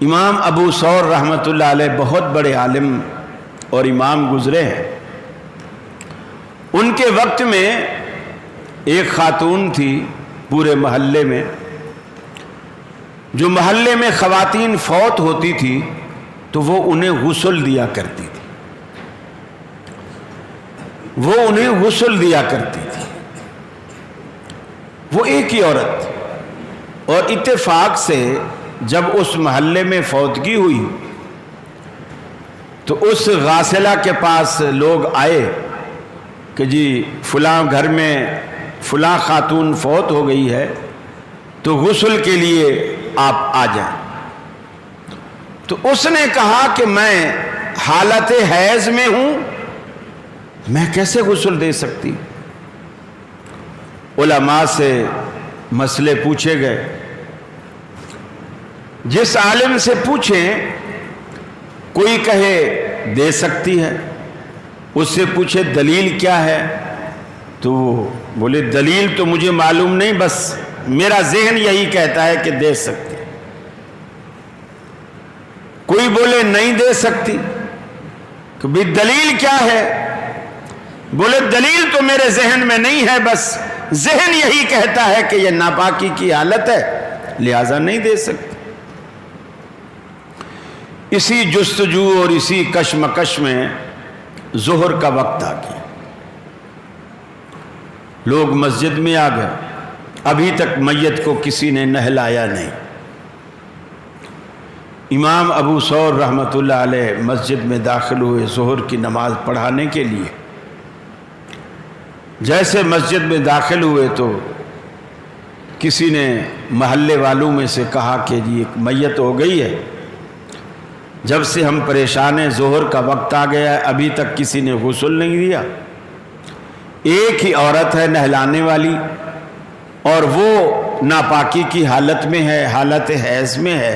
امام ابو ثور رحمۃ اللہ علیہ بہت بڑے عالم اور امام گزرے ہیں۔ ان کے وقت میں ایک خاتون تھی پورے محلے میں، جو محلے میں خواتین فوت ہوتی تھی تو وہ انہیں غسل دیا کرتی تھی، وہ انہیں غسل دیا کرتی تھی۔ وہ ایک ہی عورت تھی، اور اتفاق سے جب اس محلے میں فوتگی ہوئی تو اس غاسلہ کے پاس لوگ آئے کہ جی فلاں گھر میں فلاں خاتون فوت ہو گئی ہے تو غسل کے لیے آپ آ جائیں۔ تو اس نے کہا کہ میں حالت حیض میں ہوں، میں کیسے غسل دے سکتی؟ علماء سے مسئلے پوچھے گئے، جس عالم سے پوچھیں کوئی کہے دے سکتی ہے، اس سے پوچھے دلیل کیا ہے تو وہ بولے دلیل تو مجھے معلوم نہیں، بس میرا ذہن یہی کہتا ہے کہ دے سکتی۔ کوئی بولے نہیں دے سکتی، کہ بھی دلیل کیا ہے؟ بولے دلیل تو میرے ذہن میں نہیں ہے، بس ذہن یہی کہتا ہے کہ یہ ناپاکی کی حالت ہے لہذا نہیں دے سکتی۔ اسی جستجو اور اسی کشمکش میں ظہر کا وقت آ گیا، لوگ مسجد میں آ گئے، ابھی تک میت کو کسی نے نہلایا نہیں۔ امام ابو ثور رحمۃ اللہ علیہ مسجد میں داخل ہوئے ظہر کی نماز پڑھانے کے لیے۔ جیسے مسجد میں داخل ہوئے تو کسی نے محلے والوں میں سے کہا کہ جی ایک میت ہو گئی ہے، جب سے ہم پریشان ہیں، ظہر کا وقت آ گیا ہے، ابھی تک کسی نے غسل نہیں دیا۔ ایک ہی عورت ہے نہلانے والی، اور وہ ناپاکی کی حالت میں ہے، حالت حیض میں ہے۔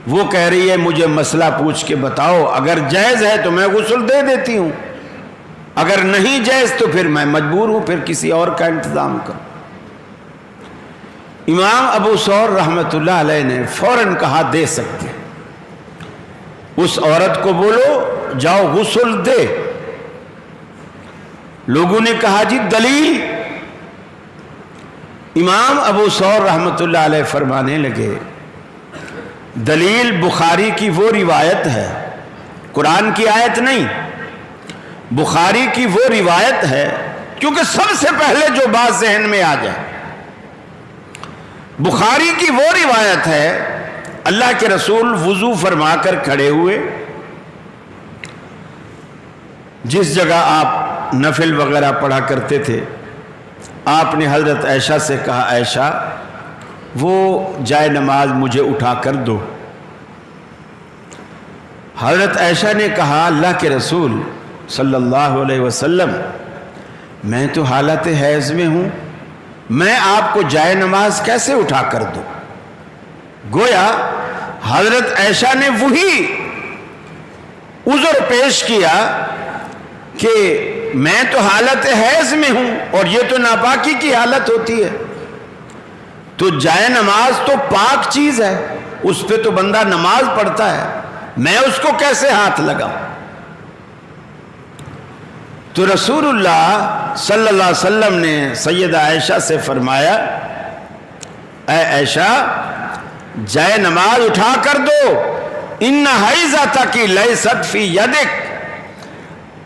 وہ کہہ رہی ہے مجھے مسئلہ پوچھ کے بتاؤ، اگر جائز ہے تو میں غسل دے دیتی ہوں، اگر نہیں جائز تو پھر میں مجبور ہوں، پھر کسی اور کا انتظام کروں۔ امام ابو ثور رحمۃ اللہ علیہ نے فوراً کہا دے سکتے، اس عورت کو بولو جاؤ غسل دے۔ لوگوں نے کہا جی دلیل؟ امام ابو ثور رحمۃ اللہ علیہ فرمانے لگے دلیل بخاری کی وہ روایت ہے، قرآن کی آیت نہیں، بخاری کی وہ روایت ہے، کیونکہ سب سے پہلے جو بات ذہن میں آ جائے، بخاری کی وہ روایت ہے اللہ کے رسول وضو فرما کر کھڑے ہوئے، جس جگہ آپ نفل وغیرہ پڑھا کرتے تھے، آپ نے حضرت عائشہ سے کہا عائشہ وہ جائے نماز مجھے اٹھا کر دو۔ حضرت عائشہ نے کہا اللہ کے رسول صلی اللہ علیہ وسلم میں تو حالت حیض میں ہوں، میں آپ کو جائے نماز کیسے اٹھا کر دوں؟ گویا حضرت عائشہ نے وہی عذر پیش کیا کہ میں تو حالت حیض میں ہوں اور یہ تو ناپاکی کی حالت ہوتی ہے، تو جائے نماز تو پاک چیز ہے، اس پہ تو بندہ نماز پڑھتا ہے، میں اس کو کیسے ہاتھ لگاؤں؟ تو رسول اللہ صلی اللہ علیہ وسلم نے سیدہ عائشہ سے فرمایا اے عائشہ جائے نماز اٹھا کر دو، ان حیضتک لیست فی یدک،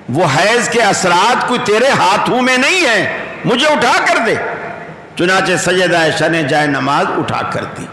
وہ حیض کے اثرات کوئی تیرے ہاتھوں میں نہیں ہے، مجھے اٹھا کر دے۔ چنانچہ سیدہ عائشہ نے جائے نماز اٹھا کر دی۔